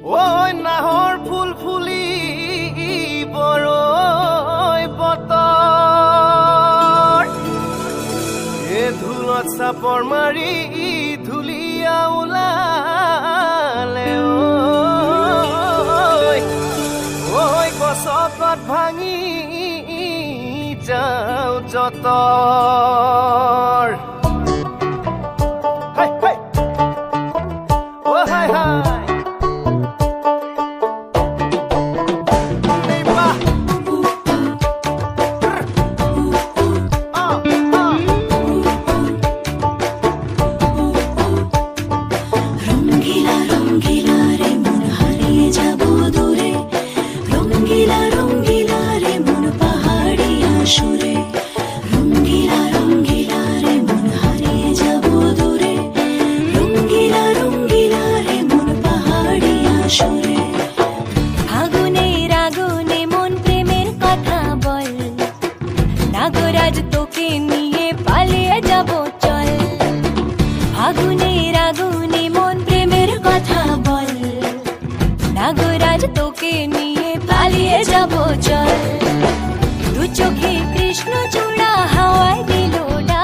ঐ নাহৰ ফুল ফুলি বৰৈ বতৰ এ ধুলত চাপৰ মাৰি ধুলিয়া ওলালে ঐ গছত ভাঙি যাওঁ যতৰ নাগরাজ তোকে নিয়ে পালিয়ে যাব চল আগুনের আগুনে মন প্রেমের কথা বল নাগরাজ তোকে নিয়ে পালিয়ে যাব চল দু চোখে কৃষ্ণ চূড়া হাওয়ায় দিল না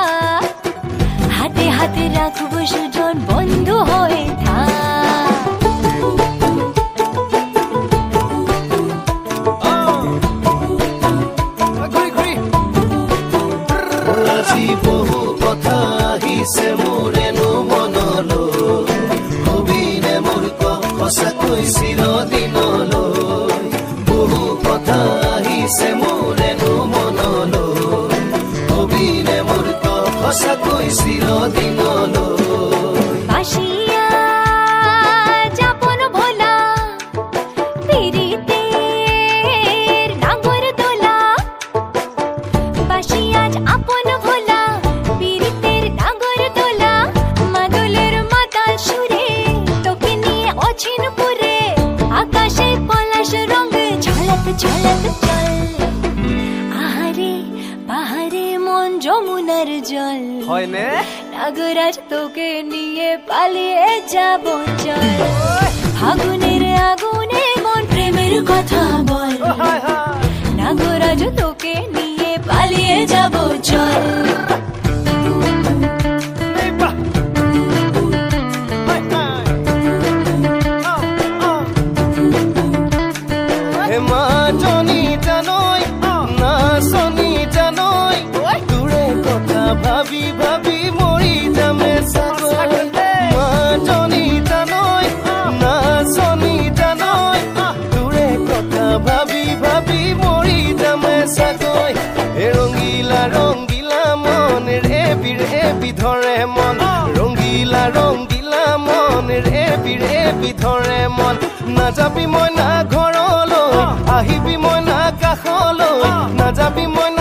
হাতে হাতে রাখবো সুজন বন্ধু হয়ে থাক বহু কথা আহিছে মোৰেনো মনলৈ কবিনে মোৰ সঁচাকৈ চিৰদিনলৈ বহু কথা আহিছে মোৰেনো মনলৈ কবিনে মোৰ সঁচাকৈ চিৰদিনলৈ যমুনার জল হয়নে নাগরাজ তোকে নিয়ে পালিয়ে যাব চল ফাগুনের আগুনে মন প্রেমের কথা বল নাগরাজ তোকে নিয়ে পালিয়ে যাব চল ভাবি ভাবি মৰি যামে চাগৈ মাজনী জানৈ নাচনী জানৈ তোৰে কথা ভাবি ভাবি মৰি যামে চাগৈ ৰঙিলা ৰঙিলা মন ৰে বিধৰে মন ৰঙিলা ৰঙিলা মন ৰে বিধৰে মন নাযাবি মই না ঘৰলৈ আহিবি মই না কাষলৈ নাযাবি মই